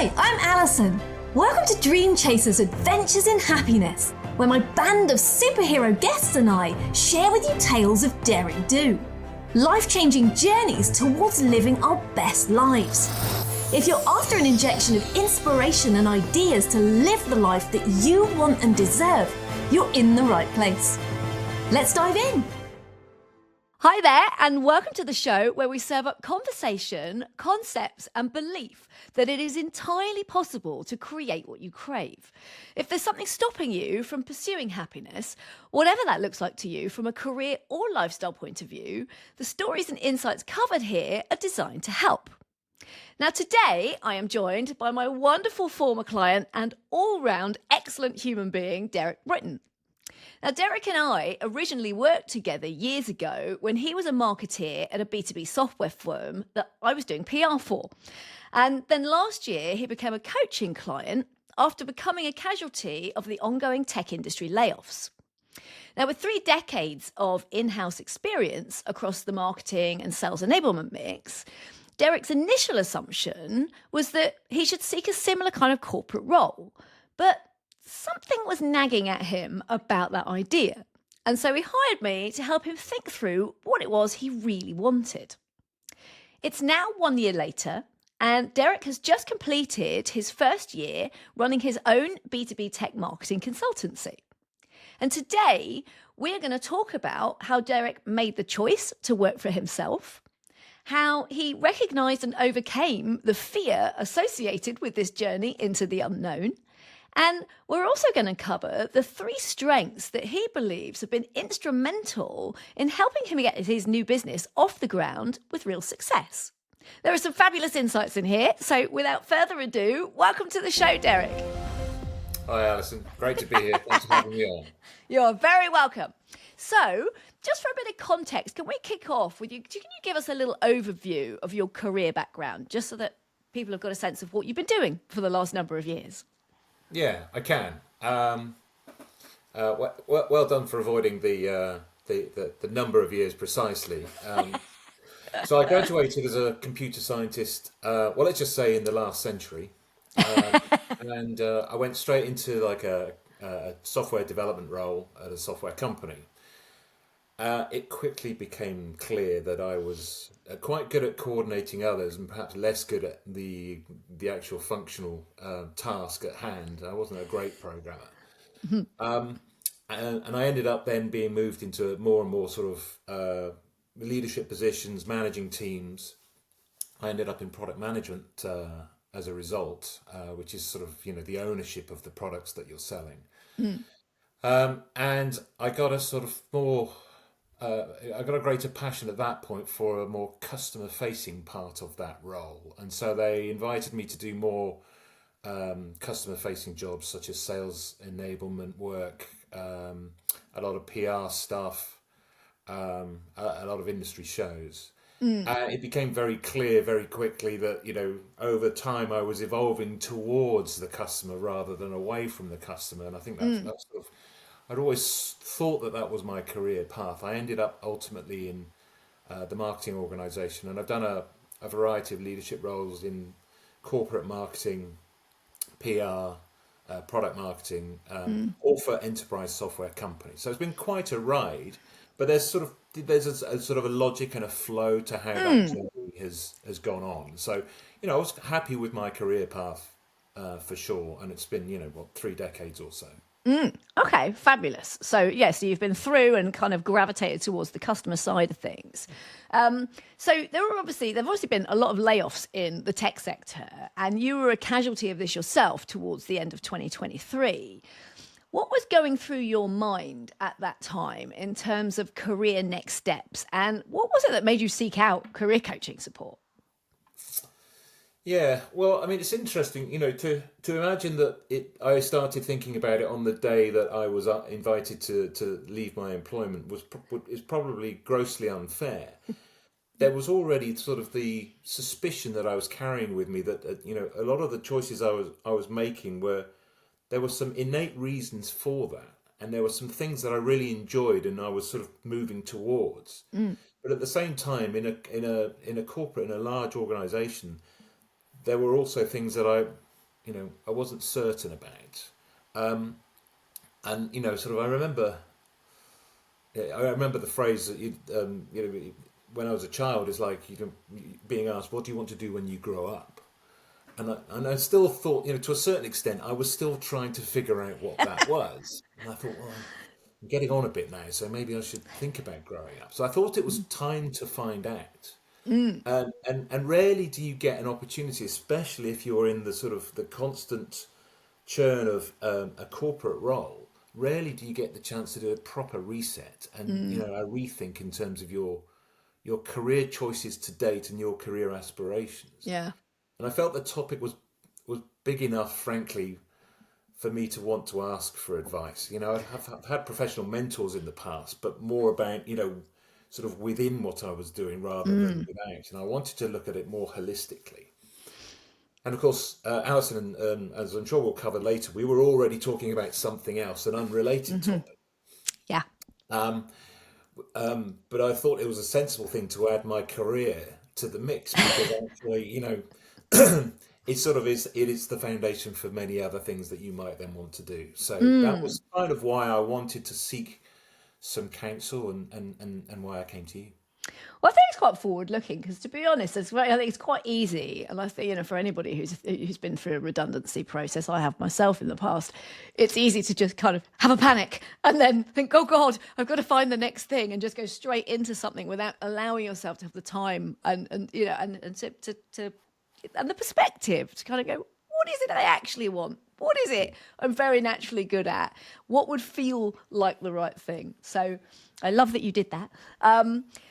Hi, I'm Alison. Welcome to Dream Chasers Adventures in Happiness, where my band of superhero guests and I share with you tales of daring do, life-changing journeys towards living our best lives. If you're after an injection of inspiration and ideas to live the life that you want and deserve, you're in the right place. Let's dive in. Hi there, and welcome to the show where we serve up conversation, concepts, and belief that it is entirely possible to create what you crave. If there's something stopping you from pursuing happiness, whatever that looks like to you from a career or lifestyle point of view, the stories and insights covered here are designed to help. Now, today I am joined by my wonderful former client and all-round excellent human being, Britton. Now, Derek and I originally worked together years ago when he was a marketeer at a B2B software firm that I was doing PR for. And then last year, he became a coaching client after becoming a casualty of the ongoing tech industry layoffs. Now, with 3 decades of in-house experience across the marketing and sales enablement mix, Derek's initial assumption was that he should seek a similar kind of corporate role. But something was nagging at him about that idea. And so he hired me to help him think through what it was he really wanted. It's now 1 year later, and Derek has just completed his first year running his own B2B tech marketing consultancy. And today, we're going to talk about how Derek made the choice to work for himself, how he recognised and overcame the fear associated with this journey into the unknown. And we're also going to cover the 3 strengths that he believes have been instrumental in helping him get his new business off the ground with real success. There are some fabulous insights in here. So without further ado, welcome to the show, Derek. Hi, Alison. Great to be here. Thanks for having me on. You're very welcome. So just for a bit of context, can we kick off with you? Can you give us a little overview of your career background, just so that people have got a sense of what you've been doing for the last number of years? Yeah, I can. Well done for avoiding the number of years precisely. So I graduated as a computer scientist. Well, let's just say in the last century, and I went straight into like a software development role at a software company. It quickly became clear that I was quite good at coordinating others and perhaps less good at the actual functional task at hand. I wasn't a great programmer. And I ended up then being moved into more and more sort of leadership positions, managing teams. I ended up in product management as a result, which is sort of, the ownership of the products that you're selling. And I got a sort of more... I got a greater passion at that point for a more customer-facing part of that role. And so they invited me to do more customer-facing jobs, such as sales enablement work, a lot of PR stuff, a lot of industry shows. It became very clear very quickly that, over time I was evolving towards the customer rather than away from the customer. And I think that's sort of... I'd always thought that was my career path. I ended up ultimately in the marketing organisation, and I've done a variety of leadership roles in corporate marketing, PR, product marketing, all for enterprise software companies. So it's been quite a ride, but there's a sort of a logic and a flow to how that journey has gone on. So I was happy with my career path for sure, and it's been 3 decades or so. Okay, fabulous. So yes, you've been through and kind of gravitated towards the customer side of things. So there've obviously been a lot of layoffs in the tech sector, and you were a casualty of this yourself towards the end of 2023. What was going through your mind at that time in terms of career next steps, and what was it that made you seek out career coaching support? Yeah, well, I mean, it's interesting, to imagine that I started thinking about it on the day that I was invited to leave my employment is probably grossly unfair. There was already sort of the suspicion that I was carrying with me that a lot of the choices I was making there were some innate reasons for that, and there were some things that I really enjoyed and I was sort of moving towards. But at the same time, in a corporate, in a large organisation, there were also things that I wasn't certain about. And sort of I remember the phrase that when I was a child is like being asked, what do you want to do when you grow up? And I still thought, to a certain extent, I was still trying to figure out what that was. And I thought, well, I'm getting on a bit now, so maybe I should think about growing up. So I thought it was time to find out. And rarely do you get an opportunity, especially if you're in the sort of the constant churn of a corporate role. Rarely do you get the chance to do a proper reset and a rethink in terms of your career choices to date and your career aspirations. Yeah. And I felt the topic was big enough, frankly, for me to want to ask for advice. I've had professional mentors in the past, but more about, sort of within what I was doing rather than without. And I wanted to look at it more holistically. And of course, Alison, as I'm sure we'll cover later, we were already talking about something else, an unrelated topic. Yeah. But I thought it was a sensible thing to add my career to the mix because actually, it is the foundation for many other things that you might then want to do. So that was kind of why I wanted to seek some counsel and why I came to you. Well, I think it's quite forward-looking because, to be honest, I think it's quite easy. And I think, for anybody who's been through a redundancy process, I have myself in the past, it's easy to just kind of have a panic and then think, oh, God, I've got to find the next thing and just go straight into something without allowing yourself to have the time and the perspective to kind of go, what is it I actually want? What is it I'm very naturally good at? What would feel like the right thing? So I love that you did that.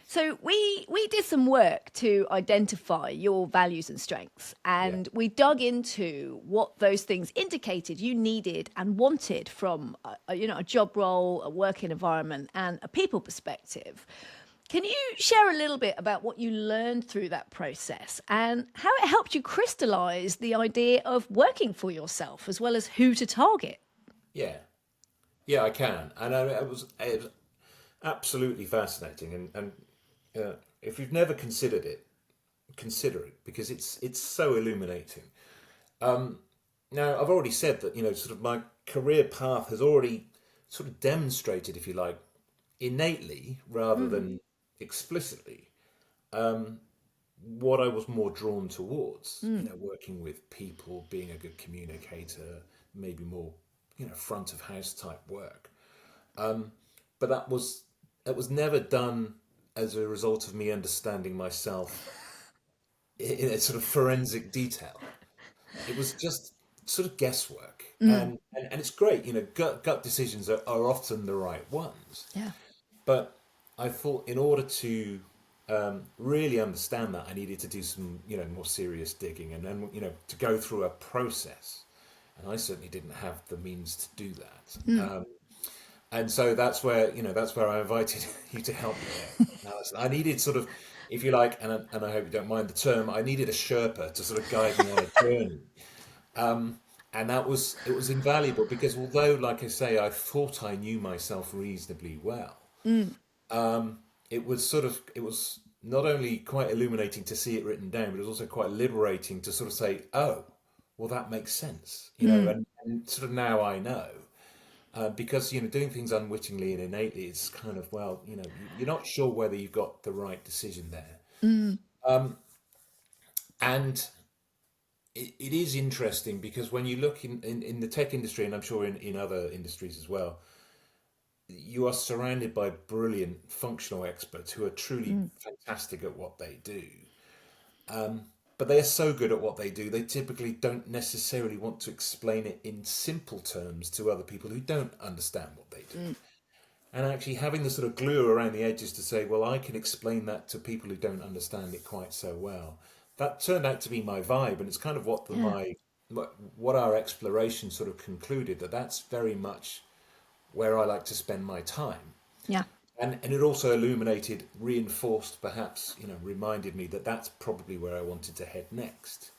So we did some work to identify your values and strengths, and we dug into what those things indicated you needed and wanted from a job role, a working environment, and a people perspective. Can you share a little bit about what you learned through that process and how it helped you crystallize the idea of working for yourself as well as who to target? Yeah, I can. And it was absolutely fascinating. And if you've never considered it, consider it because it's so illuminating. Now, I've already said that, sort of my career path has already sort of demonstrated, if you like, innately rather than explicitly what I was more drawn towards, working with people, being a good communicator, maybe more, front of house type work. But that was never done as a result of me understanding myself in a sort of forensic detail. It was just sort of guesswork. And it's great, gut decisions are often the right ones. Yeah. But I thought in order to really understand that, I needed to do some, more serious digging and then, to go through a process. And I certainly didn't have the means to do that. And so that's where I invited you to help me there. I needed sort of, if you like, and I hope you don't mind the term, I needed a Sherpa to sort of guide me on a journey. And it was invaluable because although, like I say, I thought I knew myself reasonably well, it was not only quite illuminating to see it written down, but it was also quite liberating to sort of say, oh, well, that makes sense, and sort of now I know. Because, doing things unwittingly and innately, it's kind of, well, you're not sure whether you've got the right decision there. And it is interesting because when you look in the tech industry, and I'm sure in other industries as well, you are surrounded by brilliant functional experts who are truly fantastic at what they do. But they are so good at what they do, they typically don't necessarily want to explain it in simple terms to other people who don't understand what they do. And actually having the sort of glue around the edges to say, well, I can explain that to people who don't understand it quite so well. That turned out to be my vibe, and it's kind of what our exploration sort of concluded, that's very much where I like to spend my time. Yeah. And it also illuminated, reinforced, perhaps, reminded me that that's probably where I wanted to head next.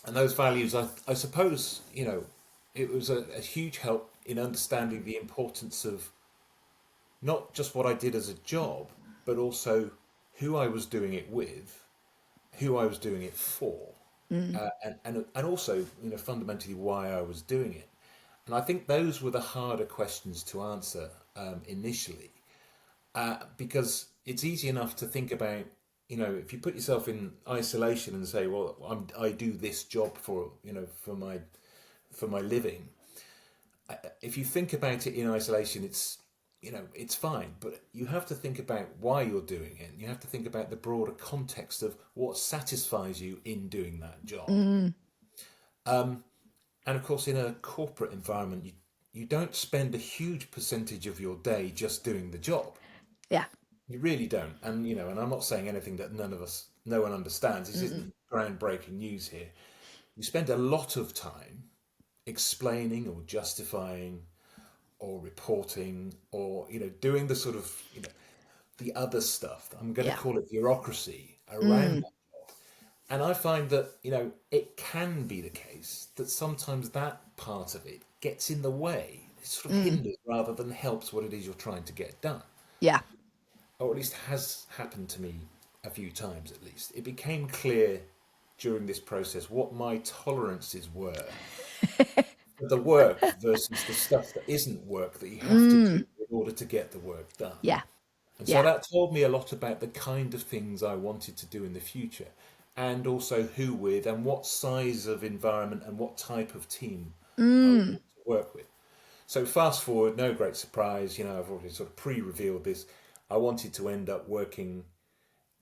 And those values, I suppose, it was a huge help in understanding the importance of not just what I did as a job, but also who I was doing it with, who I was doing it for, and also, fundamentally why I was doing it. And I think those were the harder questions to answer initially, because it's easy enough to think about, if you put yourself in isolation and say, well, I do this job for my living. If you think about it in isolation, it's fine, but you have to think about why you're doing it. You have to think about the broader context of what satisfies you in doing that job. And of course, in a corporate environment, you don't spend a huge percentage of your day just doing the job. Yeah. You really don't. And, and I'm not saying anything that no one understands. This isn't groundbreaking news here. You spend a lot of time explaining or justifying or reporting or, doing the sort of, the other stuff. I'm going to call it bureaucracy around that job. And I find that, it can be the case that sometimes that part of it gets in the way. It sort of hinders rather than helps what it is you're trying to get done. Yeah. Or at least has happened to me a few times at least. It became clear during this process what my tolerances were for the work versus the stuff that isn't work that you have to do in order to get the work done. Yeah. And so that told me a lot about the kind of things I wanted to do in the future, and also who with and what size of environment and what type of team I wanted to work with. So fast forward, no great surprise, I've already sort of pre-revealed this. I wanted to end up working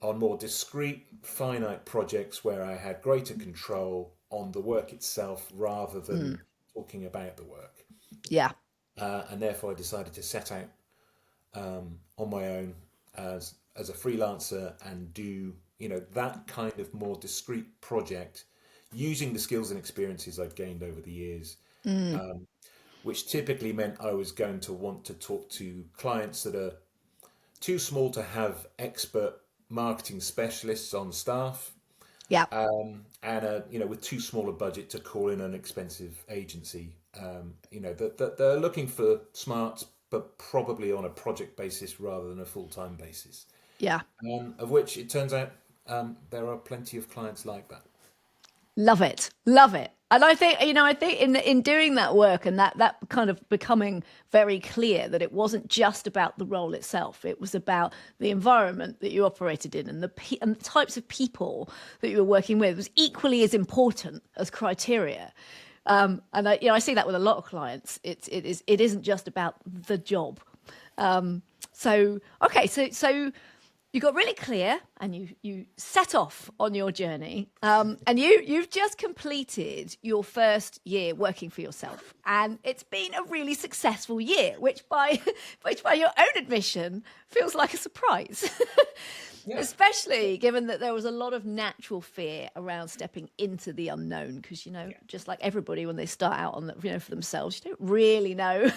on more discrete, finite projects where I had greater control on the work itself rather than talking about the work. Yeah. And therefore I decided to set out on my own as a freelancer and do, that kind of more discrete project using the skills and experiences I'd gained over the years, which typically meant I was going to want to talk to clients that are too small to have expert marketing specialists on staff. Yeah. And with too small a budget to call in an expensive agency. That they're looking for smarts, but probably on a project basis rather than a full-time basis. Yeah. Of which it turns out there are plenty of clients like that. Love it. Love it. And I think, in doing that work and that kind of becoming very clear that it wasn't just about the role itself, it was about the environment that you operated in and the types of people that you were working with was equally as important as criteria. And I see that with a lot of clients. It isn't just about the job. So you got really clear and you set off on your journey, and you've just completed your first year working for yourself, and it's been a really successful year, which by your own admission feels like a surprise. Yeah. Especially given that there was a lot of natural fear around stepping into the unknown, because just like everybody when they start out on for themselves, you don't really know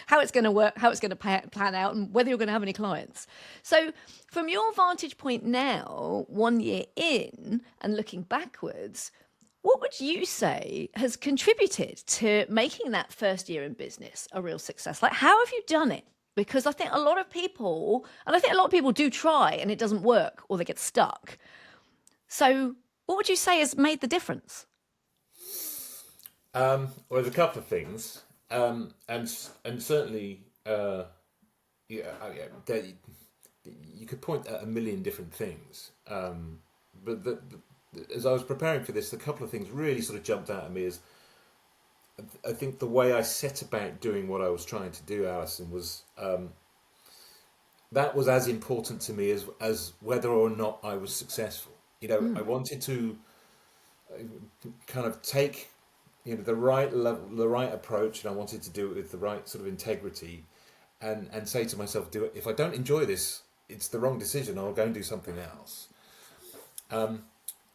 how it's going to work, how it's going to plan out, and whether you're going to have any clients. So from your vantage point now, 1 year in and looking backwards, what would you say has contributed to making that first year in business a real success? Like, how have you done it? Because I think a lot of people do try and it doesn't work or they get stuck. So what would you say has made the difference? Well, there's a couple of things. And certainly, you could point at a million different things. But as I was preparing for this, a couple of things really sort of jumped out at me. I think the way I set about doing what I was trying to do, Alison, was that was as important to me as whether or not I was successful. I wanted to kind of take the right level, the right approach, and I wanted to do it with the right sort of integrity, and say to myself, do it. If I don't enjoy this, it's the wrong decision. I'll go and do something else.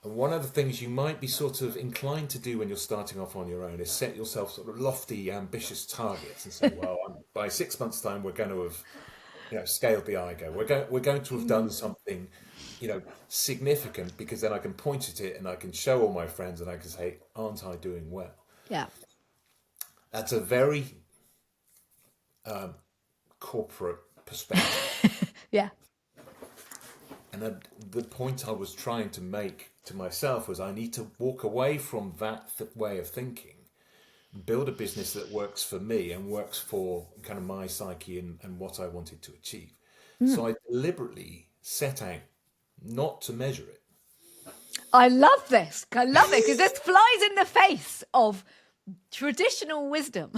And one of the things you might be sort of inclined to do when you're starting off on your own is set yourself sort of lofty, ambitious targets and say, well, by 6 months' time, we're going to have, scaled the IGO. We're going to have done something, significant, because then I can point at it and I can show all my friends and I can say, aren't I doing well? Yeah. That's a very corporate perspective. Yeah. And the point I was trying to make to myself was I need to walk away from that way of thinking, build a business that works for me and works for kind of my psyche and what I wanted to achieve. So I deliberately set out not to measure it. I love this. I love it because this flies in the face of traditional wisdom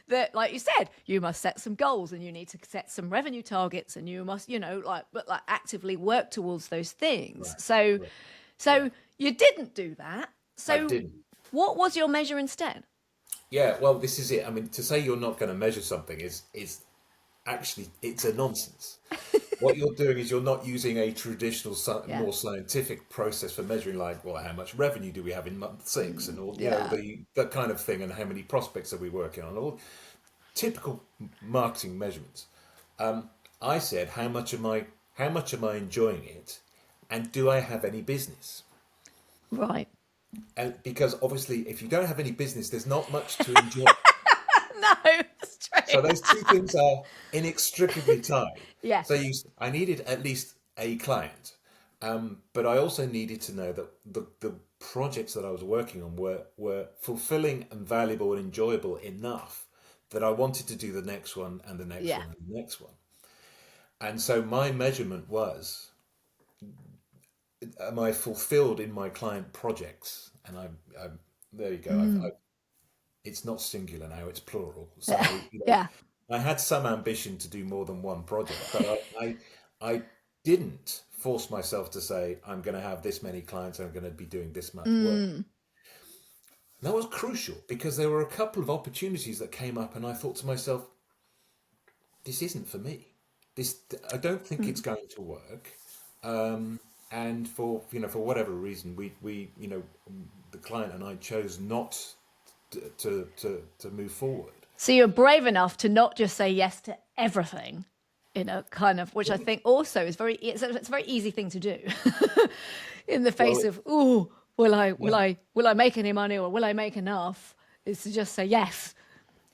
that, like you said, you must set some goals and you need to set some revenue targets and you must, actively work towards those things. Right. So you didn't do that. So I didn't. What was your measure instead? Yeah, well, this is it. I mean, to say you're not going to measure something is actually, it's a nonsense. What you're doing is you're not using a traditional, more scientific process for measuring, like, well, how much revenue do we have in month 6 and all, that kind of thing, and how many prospects are we working on, all typical marketing measurements. I said, how much am I enjoying it, and do I have any business? Right. And because obviously, if you don't have any business, there's not much to enjoy. No, that's true. So those two things are inextricably tied. Yeah. So I needed at least a client, but I also needed to know that the projects that I was working on were fulfilling and valuable and enjoyable enough that I wanted to do the next one and the next one and the next one. And so my measurement was, am I fulfilled in my client projects? And I there you go. It's not singular now; it's plural. So I had some ambition to do more than one project, but I didn't force myself to say I'm going to have this many clients, I'm going to be doing this much work. That was crucial because there were a couple of opportunities that came up, and I thought to myself, "This isn't for me. I don't think it's going to work." And for whatever reason, we the client and I chose not to move forward. So you're brave enough to not just say yes to everything, in a kind of, which I think also is it's a very easy thing to do in the face of, will I make any money, or will I make enough? Is to just say yes.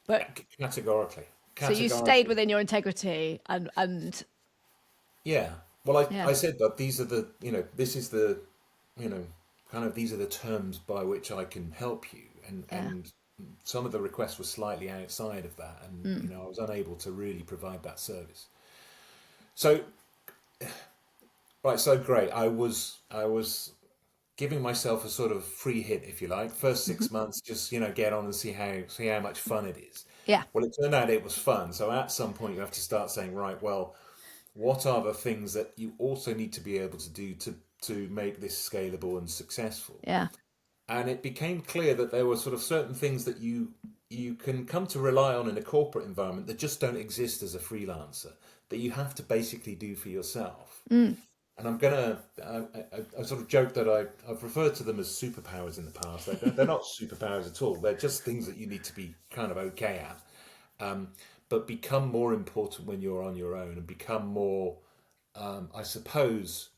But categorically. So you stayed within your integrity and yeah. Well, I said that these are the, this is the, kind of, these are the terms by which I can help you. And some of the requests were slightly outside of that. And, I was unable to really provide that service. So, so great. I was giving myself a sort of free hit, if you like. First 6 months, just, get on and see how much fun it is. Yeah. Well, it turned out it was fun. So at some point you have to start saying, right, well, what are the things that you also need to be able to do to make this scalable and successful? Yeah. And it became clear that there were sort of certain things that you can come to rely on in a corporate environment that just don't exist as a freelancer, that you have to basically do for yourself. And I sort of joke that I've referred to them as superpowers in the past. They're not superpowers at all. They're just things that you need to be kind of okay at. But become more important when you're on your own, and become more, I suppose,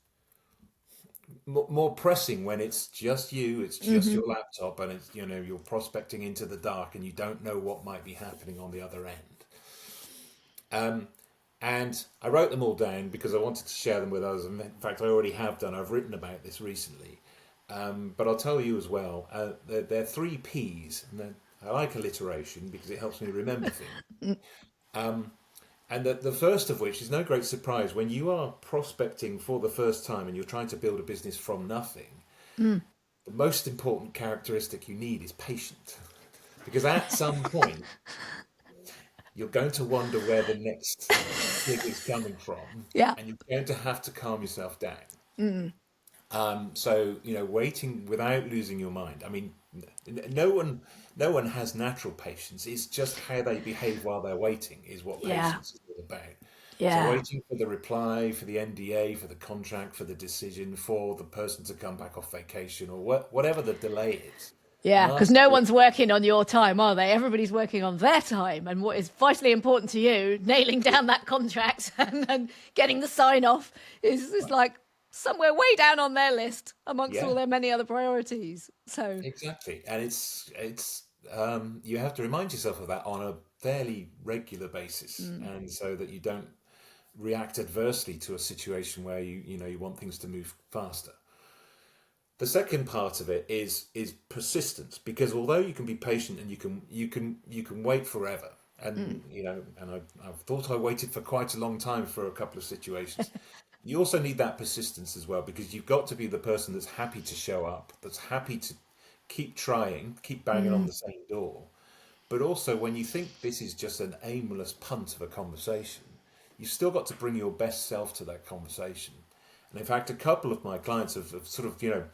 more pressing when it's just you, it's just your laptop, and it's, you're prospecting into the dark and you don't know what might be happening on the other end. And I wrote them all down because I wanted to share them with others. In fact, I already have done. I've written about this recently. But I'll tell you as well, they're 3 Ps, and I like alliteration because it helps me remember things. And the first of which is no great surprise. When you are prospecting for the first time and you're trying to build a business from nothing, the most important characteristic you need is patience. Because at some point, you're going to wonder where the next gig is coming from. Yeah. And you're going to have to calm yourself down. So, waiting without losing your mind. I mean, no one has natural patience. It's just how they behave while they're waiting is what patience is all about. Yeah. So waiting for the reply, for the NDA, for the contract, for the decision, for the person to come back off vacation, or whatever the delay is. Yeah, because no one's working on your time, are they? Everybody's working on their time. And what is vitally important to you, nailing down that contract and getting the sign off, is like somewhere way down on their list amongst all their many other priorities. So exactly, and it's you have to remind yourself of that on a fairly regular basis, and so that you don't react adversely to a situation where you want things to move faster. The second part of it is persistence, because although you can be patient and you can wait forever, and I've thought I waited for quite a long time for a couple of situations. You also need that persistence as well, because you've got to be the person that's happy to show up, that's happy to keep trying, keep banging on the same door. But also, when you think this is just an aimless punt of a conversation, you've still got to bring your best self to that conversation. And in fact, a couple of my clients have sort of,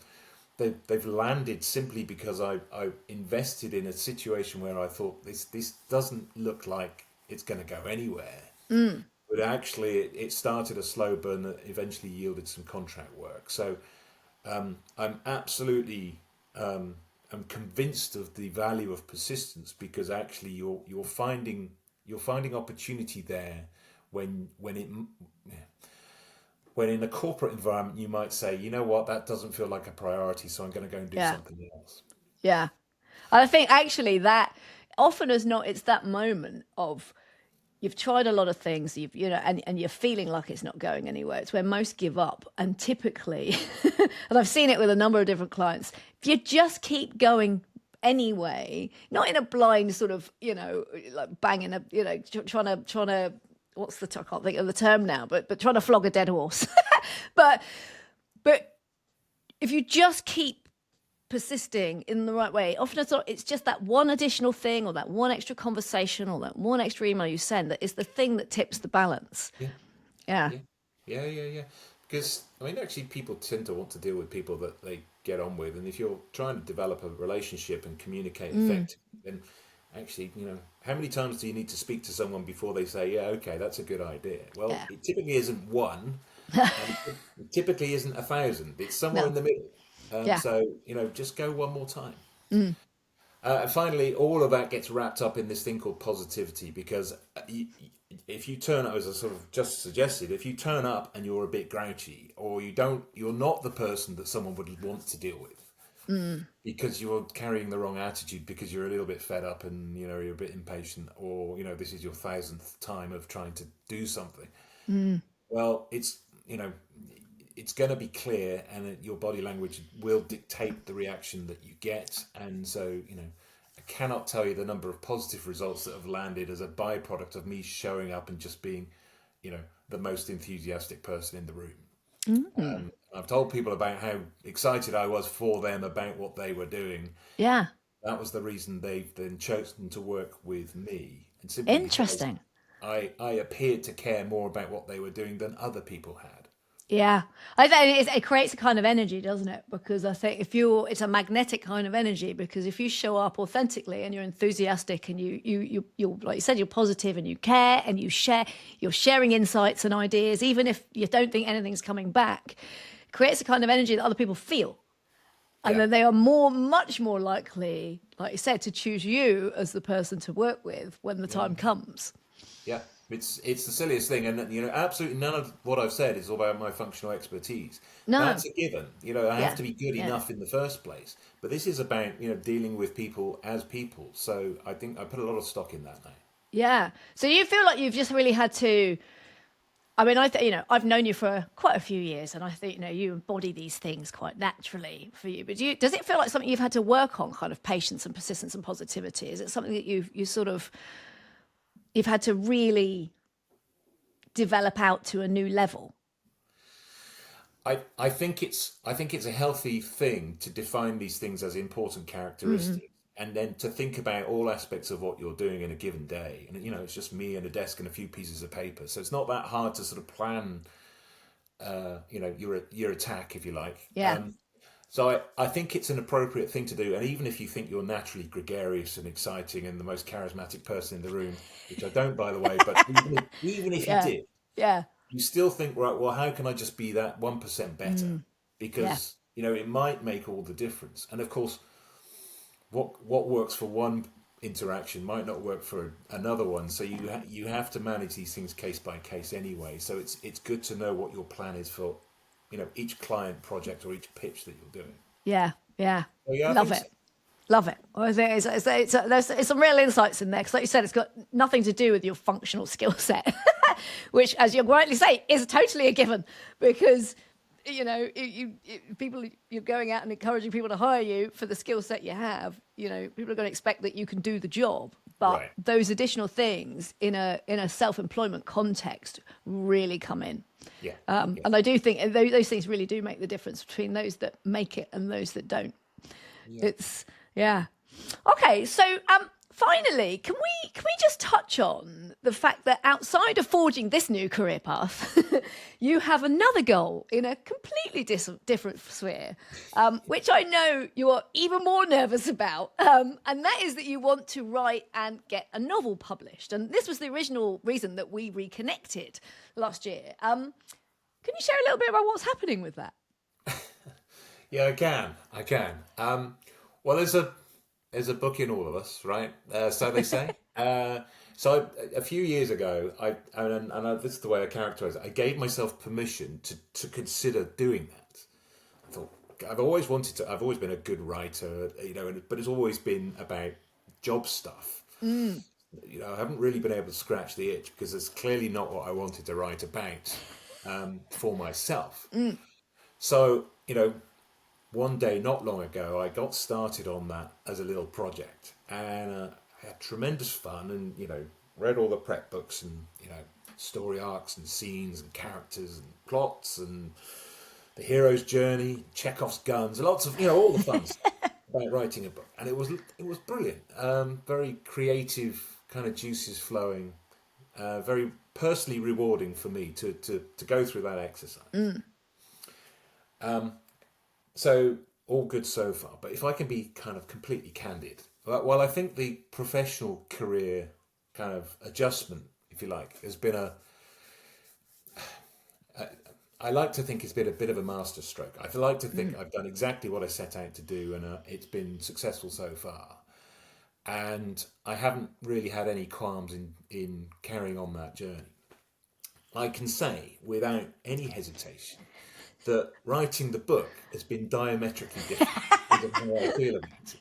they've landed simply because I invested in a situation where I thought this doesn't look like it's going to go anywhere. But actually, it started a slow burn that eventually yielded some contract work. So I'm absolutely I'm convinced of the value of persistence, because actually you're finding opportunity there when in a corporate environment you might say, you know what, that doesn't feel like a priority, so I'm going to go and do something else. Yeah. I think actually that often as not, it's that moment of you've tried a lot of things, and you're feeling like it's not going anywhere. It's where most give up. And typically, and I've seen it with a number of different clients, if you just keep going anyway, not in a blind sort of, like banging trying to, I can't think of the term now, but trying to flog a dead horse. but if you just keep persisting in the right way, often it's just that one additional thing, or that one extra conversation, or that one extra email you send that is the thing that tips the balance. Yeah. Because actually people tend to want to deal with people that they get on with, and if you're trying to develop a relationship and communicate effectively, then actually, how many times do you need to speak to someone before they say, yeah, okay, that's a good idea? Well, it typically isn't one, and it typically isn't 1,000. It's somewhere in the middle. So, just go one more time. And finally, all of that gets wrapped up in this thing called positivity, because if you turn up, as I sort of just suggested, if you turn up and you're a bit grouchy, or you're not the person that someone would want to deal with, because you're carrying the wrong attitude, because you're a little bit fed up and, you're a bit impatient, or, this is your 1,000th time of trying to do something. Well, it's going to be clear, and your body language will dictate the reaction that you get. And so, I cannot tell you the number of positive results that have landed as a byproduct of me showing up and just being, the most enthusiastic person in the room. I've told people about how excited I was for them about what they were doing. Yeah. That was the reason they've then chosen to work with me. And simply interesting. I appeared to care more about what they were doing than other people had. Yeah, I think it creates a kind of energy, doesn't it? Because I think it's a magnetic kind of energy, because if you show up authentically and you're enthusiastic and you like you said, you're positive and you care and you're sharing insights and ideas, even if you don't think anything's coming back, it creates a kind of energy that other people feel. And then they are much more likely, like you said, to choose you as the person to work with when the time comes. Yeah. It's the silliest thing, and absolutely none of what I've said is all about my functional expertise. No, that's a given. I have to be good enough in the first place. But this is about dealing with people as people. So I think I put a lot of stock in that now. Yeah. So you feel like you've just really had to. I mean, I've known you for quite a few years, and I think you embody these things quite naturally for you. But does it feel like something you've had to work on, kind of patience and persistence and positivity? Is it something that you've had to really develop out to a new level? I think it's a healthy thing to define these things as important characteristics, and then to think about all aspects of what you're doing in a given day. And it's just me and a desk and a few pieces of paper, so it's not that hard to sort of plan your attack, if you like. So I think it's an appropriate thing to do. And even if you think you're naturally gregarious and exciting and the most charismatic person in the room, which I don't, by the way, but even if you did, you still think, right, well, how can I just be that 1% better? Because, it might make all the difference. And of course, what works for one interaction might not work for another one. So you have to manage these things case by case anyway. So it's good to know what your plan is for each client project or each pitch that you're doing. Yeah. So, Love it. Love it. I think there's some real insights in there, because like you said, it's got nothing to do with your functional skill set, which, as you rightly say, is totally a given, because you're going out and encouraging people to hire you for the skill set you have. People are going to expect that you can do the job, but those additional things in a self-employment context really come in. Yeah. And I do think those things really do make the difference between those that make it and those that don't. Yeah. Okay, so finally, can we just touch on the fact that outside of forging this new career path, you have another goal in a completely different sphere, which I know you are even more nervous about, and that is that you want to write and get a novel published. And this was the original reason that we reconnected last year. Can you share a little bit about what's happening with that? Yeah, I can. Well, there's a book in all of us, right? So they say. So a few years ago, this is the way I characterize it. I gave myself permission to consider doing that. I thought, I've always been a good writer, but it's always been about job stuff. I haven't really been able to scratch the itch because it's clearly not what I wanted to write about for myself. So, one day, not long ago, I got started on that as a little project, and I had tremendous fun, and read all the prep books, and story arcs and scenes and characters and plots and the hero's journey, Chekhov's guns, lots of all the fun stuff about writing a book, and it was brilliant, very creative, kind of juices flowing, very personally rewarding for me to go through that exercise. So, all good so far. But if I can be kind of completely candid, well, I think the professional career kind of adjustment, if you like, has been I like to think it's been a bit of a masterstroke. I like to think I've done exactly what I set out to do, and it's been successful so far. And I haven't really had any qualms in carrying on that journey. I can say, without any hesitation, that writing the book has been diametrically different from how I feel about it.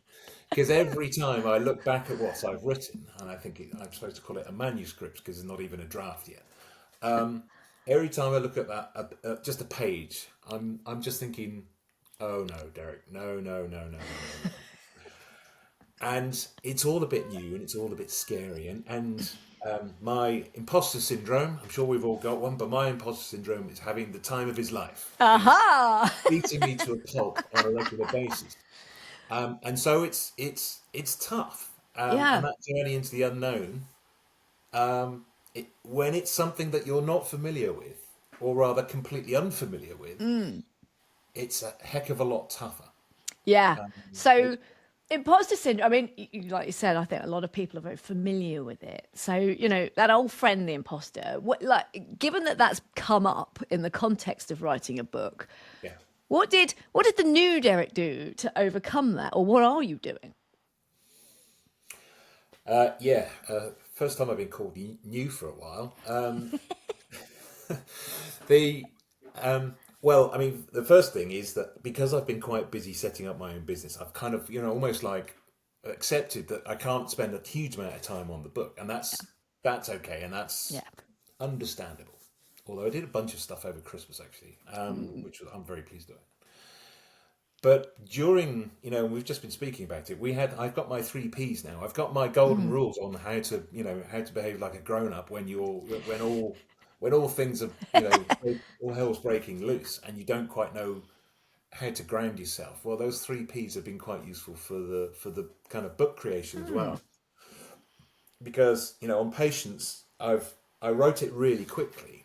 Because every time I look back at what I've written, and I think I'm supposed to call it a manuscript because it's not even a draft yet. Every time I look at that, just a page, I'm just thinking, oh no, Derek, no. And it's all a bit new and it's all a bit scary. And my imposter syndrome, I'm sure we've all got one, but my imposter syndrome is having the time of his life. Aha! Beating me to a pulp on a regular basis. And so it's tough. And that journey into the unknown, when it's something that you're not familiar with, or rather completely unfamiliar with, it's a heck of a lot tougher. Yeah. So imposter syndrome, I mean, like you said, I think a lot of people are very familiar with it. So, that old friend, the imposter, given that that's come up in the context of writing a book, what did the new Derek do to overcome that? Or what are you doing? First time I've been called new for a while. Well, I mean, the first thing is that because I've been quite busy setting up my own business, I've kind of, almost like accepted that I can't spend a huge amount of time on the book, and that's okay, and that's understandable. Although I did a bunch of stuff over Christmas actually, which I'm very pleased with. But during, we've just been speaking about it. I've got my 3 Ps now. I've got my golden rules on how to behave like a grown up when all things are, all hell's breaking loose and you don't quite know how to ground yourself. Well, those 3 Ps have been quite useful for the kind of book creation as well. Because, on patience, I wrote it really quickly.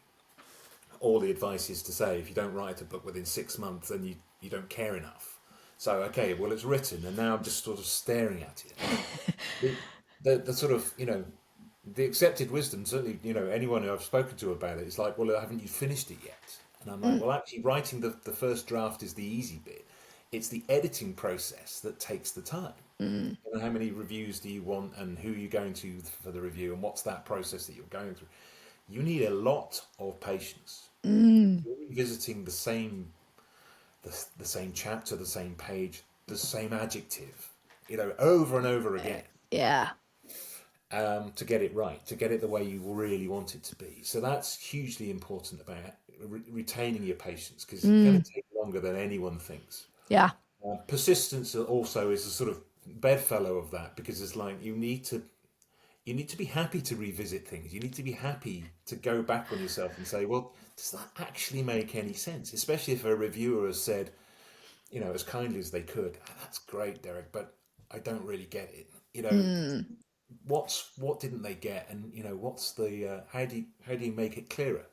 All the advice is to say, if you don't write a book within 6 months, then you don't care enough. So, okay, well, it's written, and now I'm just sort of staring at it. the sort of, the accepted wisdom, certainly, anyone who I've spoken to about it is like, well, haven't you finished it yet? And I'm like, well, actually, writing the first draft is the easy bit. It's the editing process that takes the time. How many reviews do you want, and who are you going to for the review, and what's that process that you're going through? You need a lot of patience. You're revisiting the same chapter, the same page, the same adjective, over and over again. Yeah. To get it right, to get it the way you really want it to be. So that's hugely important about retaining your patients, because it's going to take longer than anyone thinks. Yeah. Persistence also is a sort of bedfellow of that, because it's like you need to be happy to revisit things. You need to be happy to go back on yourself and say, well, does that actually make any sense? Especially if a reviewer has said, as kindly as they could, that's great, Derek, but I don't really get it. What didn't they get? And, what's the, how do you make it clearer?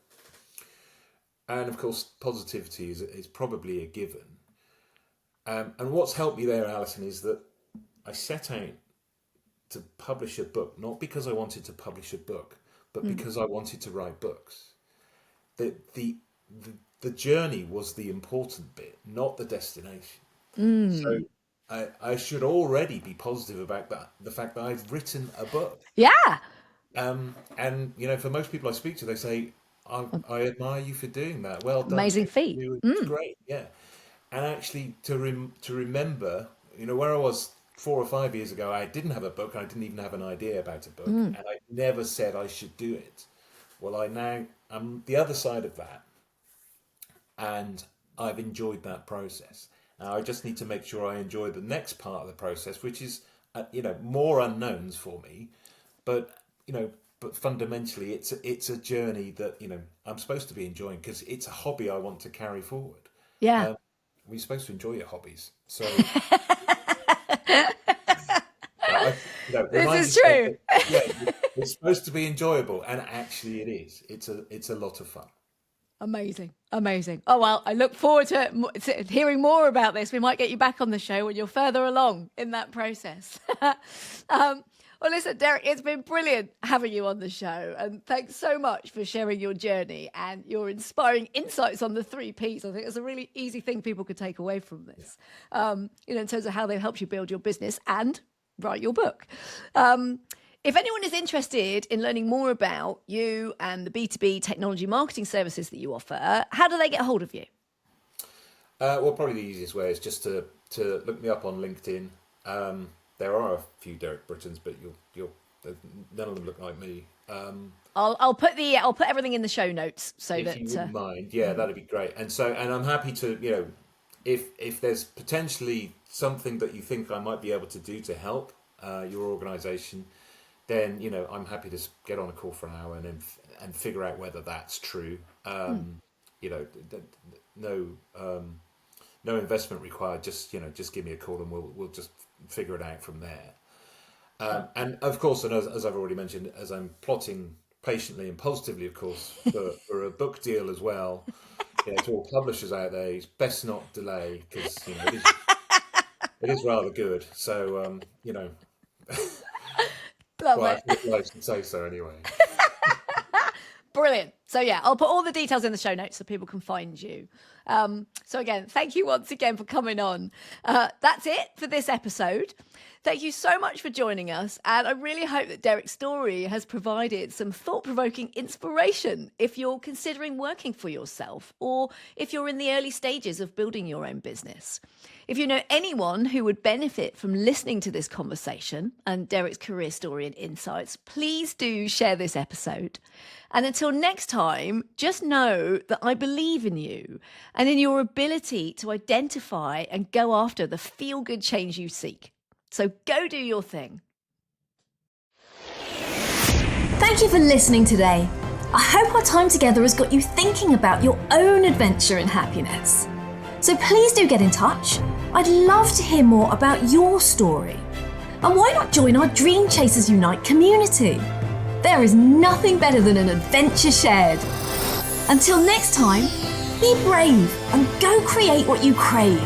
And of course, positivity is probably a given. And what's helped me there, Alison, is that I set out to publish a book, not because I wanted to publish a book, but because I wanted to write books. The journey was the important bit, not the destination. So I should already be positive about that, the fact that I've written a book. Yeah. And for most people I speak to, they say, I admire you for doing that. Well done. Amazing feat. It's great, yeah. And actually to remember, where I was 4 or 5 years ago, I didn't have a book. I didn't even have an idea about a book, and I never said I should do it. Well, I'm the other side of that, and I've enjoyed that process. Now I just need to make sure I enjoy the next part of the process, which is more unknowns for me, but fundamentally it's a journey that I'm supposed to be enjoying, because it's a hobby I want to carry forward. Yeah. We're supposed to enjoy your hobbies, so. This is true. It's supposed to be enjoyable, and actually it is. It's a lot of fun. Amazing. Oh, well, I look forward to hearing more about this. We might get you back on the show when you're further along in that process. Well, listen, Derek, it's been brilliant having you on the show. And thanks so much for sharing your journey and your inspiring insights on the 3 Ps. I think it's a really easy thing people could take away from this, in terms of how they've helped you build your business and write your book. If anyone is interested in learning more about you and the B2B technology marketing services that you offer, how do they get hold of you? Well, probably the easiest way is just to look me up on LinkedIn. There are a few Derek Brittons, but none of them look like me. I'll put everything in the show notes so if that you wouldn't mind, that'd be great. And I'm happy to, if there's potentially something that you think I might be able to do to help your organisation, then I'm happy to get on a call for an hour and figure out whether that's true. No investment required. Just give me a call and we'll just figure it out from there. And of course, and as I've already mentioned, as I'm plotting patiently and positively, of course, for a book deal as well, to all publishers out there, it's best not delay, because it is rather good. So Love well, it. I should say so anyway. Brilliant. So I'll put all the details in the show notes so people can find you. So again, thank you once again for coming on. That's it for this episode. Thank you so much for joining us. And I really hope that Derek's story has provided some thought-provoking inspiration if you're considering working for yourself, or if you're in the early stages of building your own business. If you know anyone who would benefit from listening to this conversation and Derek's career story and insights, please do share this episode. And until next time, just know that I believe in you and in your ability to identify and go after the feel-good change you seek. So go do your thing. Thank you for listening today. I hope our time together has got you thinking about your own adventure in happiness. So please do get in touch. I'd love to hear more about your story. And why not join our Dream Chasers Unite community? There is nothing better than an adventure shared. Until next time, be brave and go create what you crave.